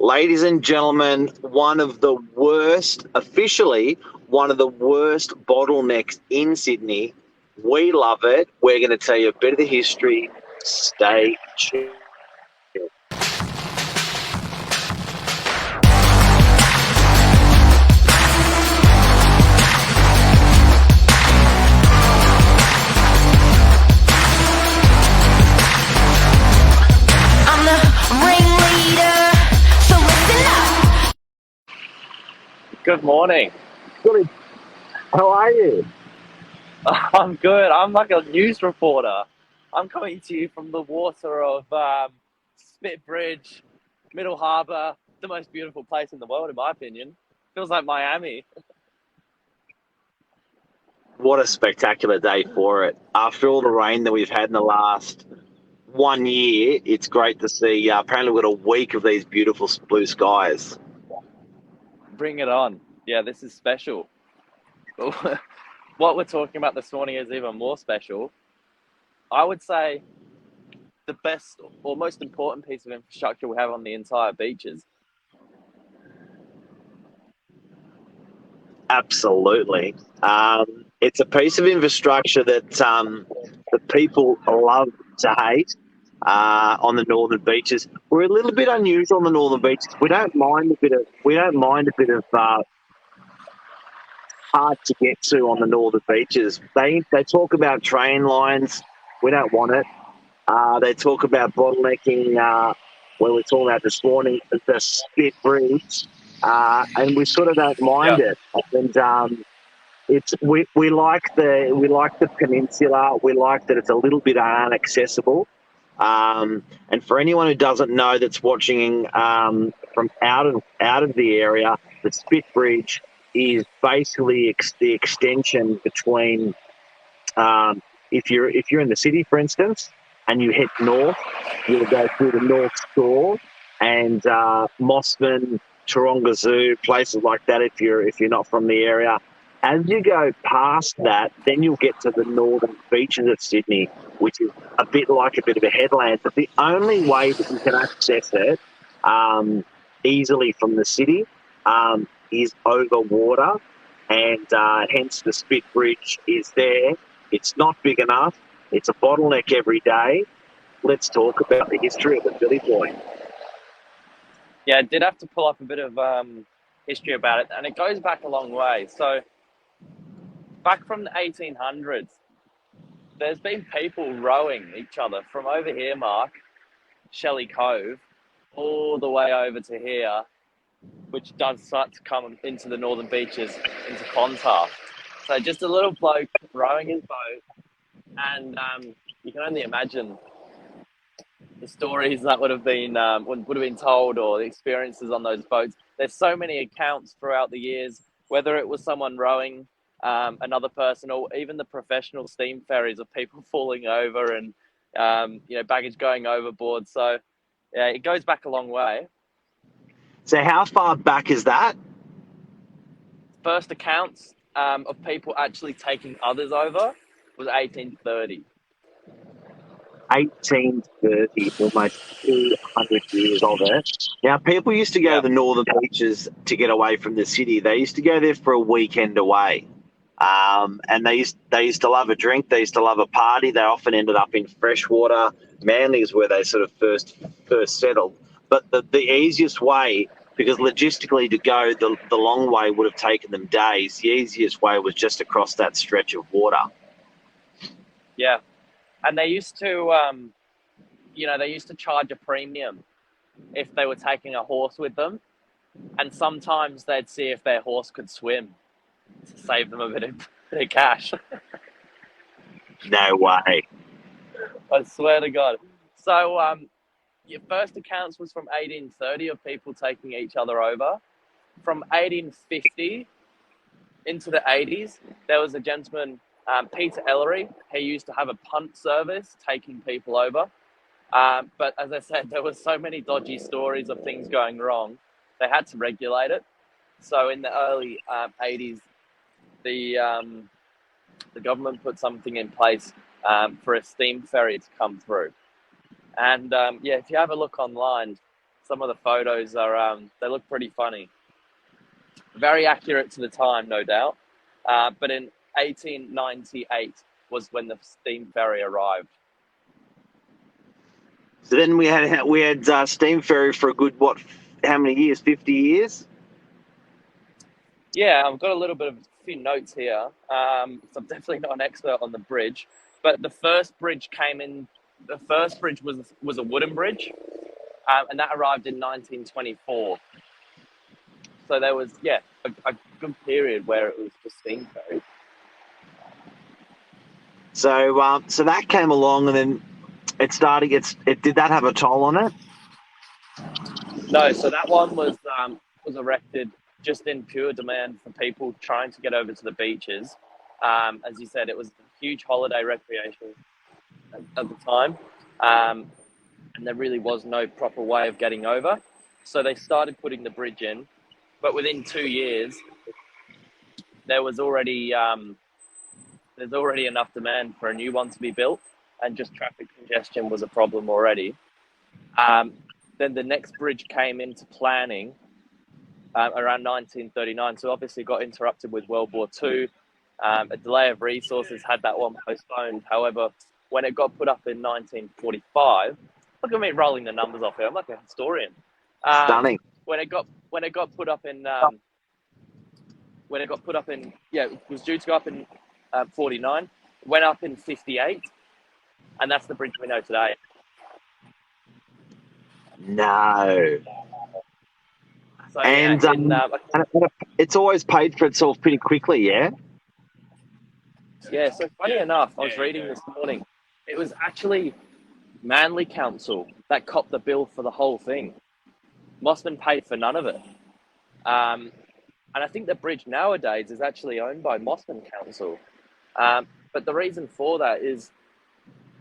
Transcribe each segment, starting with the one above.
Ladies and gentlemen, officially, one of the worst bottlenecks in Sydney. We love it. We're going to tell you a bit of the history. Stay tuned. I'm the ringleader, so listen up. Good morning. Good. How are you? I'm good. I'm like a news reporter. I'm coming to you from the water of Spit Bridge, Middle Harbour, the most beautiful place in the world, in my opinion. Feels like Miami. What a spectacular day for it. After all the rain that we've had in the last 1 year, it's great to see. Apparently, we've got a week of these beautiful blue skies. Bring it on. Yeah, this is special. What we're talking about this morning is even more special. I would say the best or most important piece of infrastructure we have on the entire beaches. Absolutely. It's a piece of infrastructure that the people love to hate on the northern beaches. We're a little bit unusual on the northern beaches. We don't mind a bit of hard to get to on the northern beaches. They talk about train lines. We don't want it. They talk about bottlenecking, where we're talking about this morning, the Spit Bridge, and we sort of don't mind Yeah. it. And we like the peninsula. We like that it's a little bit inaccessible. And for anyone who doesn't know, that's watching from out of the area, the Spit Bridge is basically the extension between. If you're in the city, for instance, and you head north, you'll go through the North Shore and Mossman, Taronga Zoo, places like that. If you're not from the area, as you go past that, then you'll get to the northern beaches of Sydney, which is a bit of a headland. But the only way that you can access it easily from the city is over water, and hence the Spit Bridge is there. It's not big enough. It's a bottleneck every day. Let's talk about the history of the Billy Boy. Yeah, I did have to pull up a bit of history about it, and it goes back a long way. So, back from the 1800s, there's been people rowing each other from over here, Mark, Shelley Cove, all the way over to here, which does start to come into the northern beaches, into Clontarf. So, just a little bloke rowing his boat, and you can only imagine the stories that would have been told, or the experiences on those boats. There's so many accounts throughout the years, whether it was someone rowing another person, or even the professional steam ferries of people falling over and baggage going overboard. So yeah, it goes back a long way. So how far back is that? First accounts of people actually taking others over was 1830. 1830, almost 200 years of it. Now, people used to go to Yeah. the northern beaches to get away from the city. They used to go there for a weekend away. And they used to love a drink. They used to love a party. They often ended up in freshwater. Manly is where they sort of first settled. But the easiest way, because logistically to go the long way would have taken them days, the easiest way was just across that stretch of water. Yeah. And they used to, charge a premium if they were taking a horse with them. And sometimes they'd see if their horse could swim to save them a bit of cash. No way. I swear to God. So, your first accounts was from 1830 of people taking each other over. From 1850 into the 80s, there was a gentleman, Peter Ellery. He used to have a punt service taking people over. But as I said, there were so many dodgy stories of things going wrong, they had to regulate it. So in the early 80s, the government put something in place for a steam ferry to come through. And if you have a look online, some of the photos are they look pretty funny. Very accurate to the time, no doubt. But in 1898 was when the steam ferry arrived. So then we had steam ferry for a good how many years? 50 years. Yeah, I've got a few notes here. So I'm definitely not an expert on the bridge, but the first bridge was a wooden bridge, and that arrived in 1924. So there was a good period where it was just steam ferry. So that came along, and then it started. Did that have a toll on it? No, so that one was erected just in pure demand for people trying to get over to the beaches. As you said, it was a huge holiday recreation at the time, and there really was no proper way of getting over. So they started putting the bridge in, but within 2 years, there was already there's already enough demand for a new one to be built, and just traffic congestion was a problem already. Then the next bridge came into planning around 1939, so obviously got interrupted with World War II. A delay of resources had that one postponed. However, when it got put up in 1945, look at me rolling the numbers off here. I'm like a historian. Stunning. When it got put up in it was due to go up in 49, went up in 58, and that's the bridge we know today. No. So, and it's always paid for itself pretty quickly, yeah? Yeah, so funny enough, I was reading this morning, it was actually Manly Council that copped the bill for the whole thing. Mossman paid for none of it. And I think the bridge nowadays is actually owned by Mossman Council. But the reason for that is,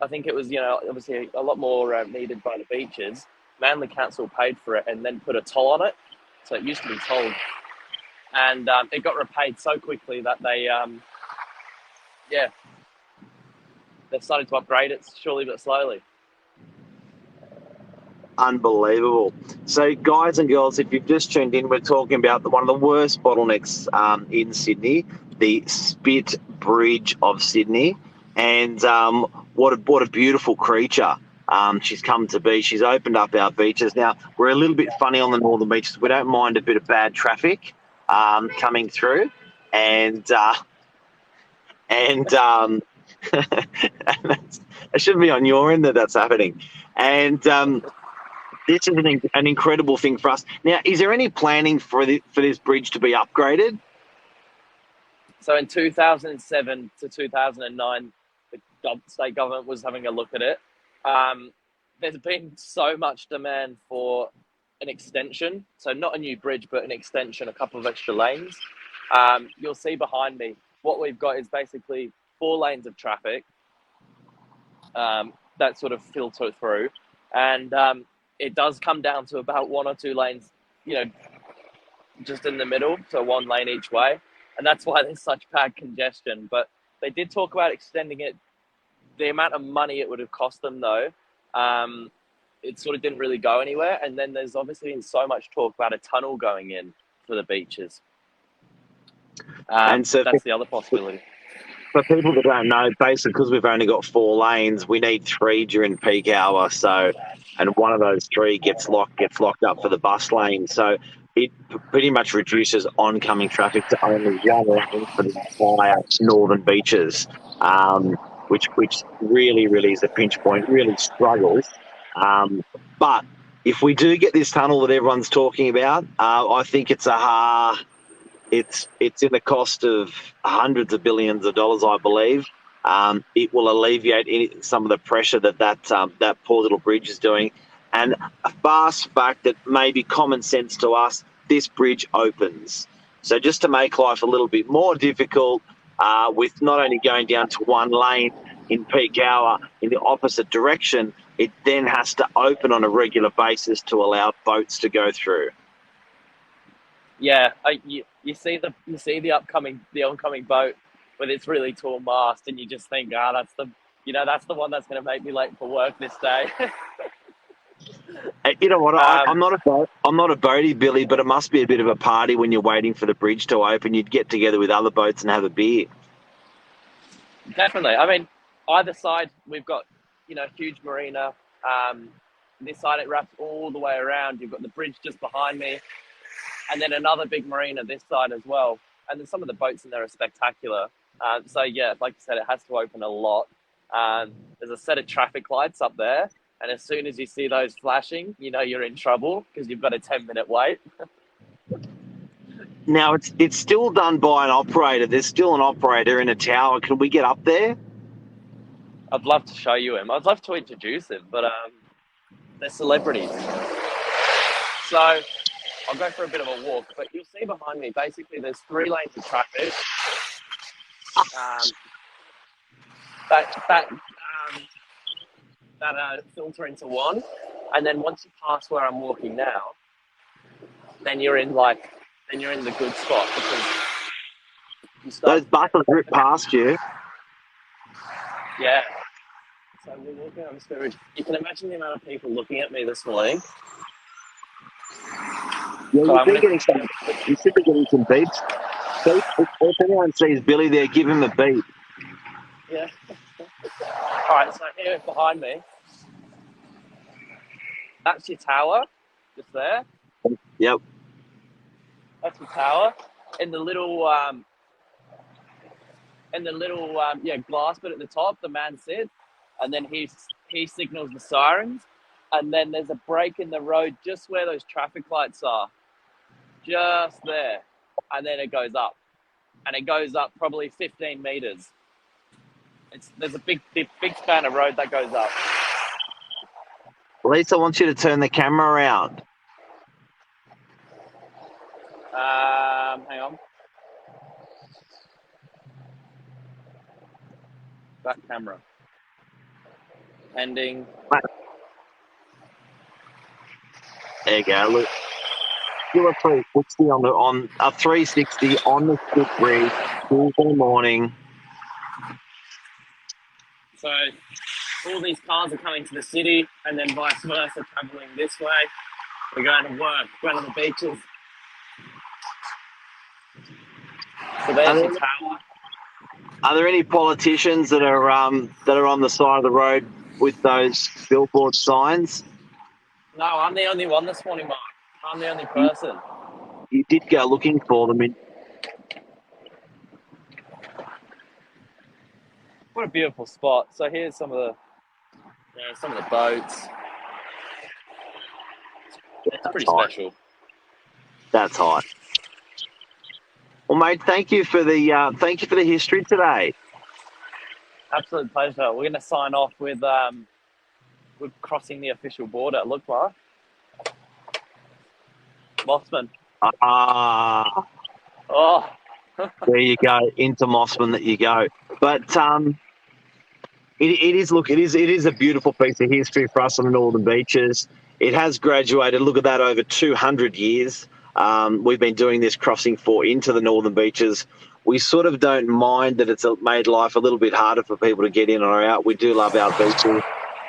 I think it was, obviously a lot more needed by the beaches. Manly Council paid for it and then put a toll on it. So it used to be tolled. And it got repaid so quickly that they've started to upgrade it surely but slowly. Unbelievable. So, guys and girls, if you've just tuned in, we're talking about one of the worst bottlenecks in Sydney, the Spit Bridge of Sydney. And what a beautiful creature she's come to be. She's opened up our beaches. Now, we're a little bit funny on the northern beaches. We don't mind a bit of bad traffic coming through. And it shouldn't be on your end that's happening. And this is an incredible thing for us. Now, is there any planning for this bridge to be upgraded? So in 2007 to 2009, the state government was having a look at it. There's been so much demand for an extension. So not a new bridge, but an extension, a couple of extra lanes. You'll see behind me, what we've got is basically 4 lanes of traffic that sort of filter through. And it does come down to about 1 or 2 lanes, just in the middle, so 1 lane each way. And that's why there's such bad congestion. But they did talk about extending it. The amount of money it would have cost them, though, it sort of didn't really go anywhere. And then there's obviously been so much talk about a tunnel going in for the beaches. And so that's the other possibility. For people that don't know, basically, because we've only got 4 lanes, we need 3 during peak hour. So, and one of those 3 gets locked up for the bus lane. So it pretty much reduces oncoming traffic to only 1 lane for the entire northern beaches, which really, really is a pinch point. Really struggles. But if we do get this tunnel that everyone's talking about, I think it's in the cost of hundreds of billions of dollars, I believe. It will alleviate some of the pressure that poor little bridge is doing. And a fast fact that may be common sense to us, this bridge opens. So just to make life a little bit more difficult, with not only going down to 1 lane in peak hour in the opposite direction, it then has to open on a regular basis to allow boats to go through. Yeah, you see the oncoming boat with its really tall mast, and you just think, that's the one that's going to make me late for work this day. You know what? Um, I'm not a boatie, Billy, but it must be a bit of a party when you're waiting for the bridge to open. You'd get together with other boats and have a beer. Definitely. I mean, either side we've got, huge marina. This side it wraps all the way around. You've got the bridge just behind me, and then another big marina this side as well. And then some of the boats in there are spectacular. So yeah, like you said, it has to open a lot. There's a set of traffic lights up there, and as soon as you see those flashing, you know you're in trouble because you've got a 10-minute wait. Now it's still done by an operator. There's still an operator in a tower. Can we get up there? I'd love to show you him. I'd love to introduce him, but they're celebrities. So I'll go for a bit of a walk, but you'll see behind me, basically there's 3 lanes of traffic that filter into one. And then once you pass where I'm walking now, then you're in the good spot because you Those start. buses rip past you. Yeah. So we're walking on this bridge. You can imagine the amount of people looking at me this morning. Yeah, So you should be getting some beeps. So if anyone sees Billy there, give him a beep. Yeah. All right. So here behind me, that's your tower, just there. Yep. That's the tower, and the little glass bit at the top. The man sits, and then he signals the sirens, and then there's a break in the road just where those traffic lights are, just there, and then it goes up, and it goes up probably 15 meters. There's a big span of road that goes up. Lisa wants you to turn the camera around. Hang on. Back camera. Pending. There you go. Look, do a 360 on a 360 on the stick bridge Tuesday morning. So all these cars are coming to the city, and then vice versa, traveling this way. We're going to work, going to the beaches. So there's your tower. Are there any politicians that are on the side of the road with those billboard signs? No, I'm the only one this morning, Mark. I'm the only person. You did go looking for them. What a beautiful spot. So here's some of the boats. It's pretty special. That's hot. Well, mate, thank you for the history today. Absolute pleasure. We're going to sign off with crossing the official border. Look, Mark. Mossman. Oh. There you go, into Mossman that you go. But it is a beautiful piece of history for us on the Northern Beaches. It has graduated. Look at that, over 200 years. We've been doing this crossing into the Northern Beaches. We sort of don't mind that it's made life a little bit harder for people to get in or out. We do love our beaches,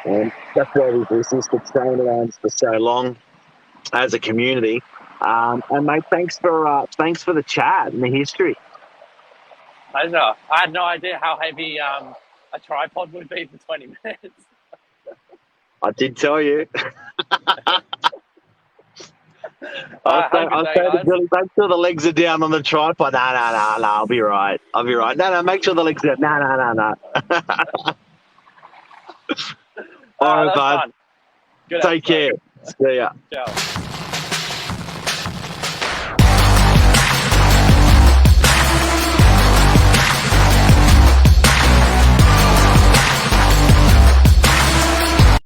and that's why we've resisted staying around for so long as a community. And mate, thanks for the chat and the history. Pleasure. I had no idea how heavy a tripod would be for 20 minutes. I did tell you. Have a good day, guys. Make sure the legs are down on the tripod. No, I'll be right. No, make sure the legs are down. No. All right, bud. Good Take care. episode. See ya. Ciao.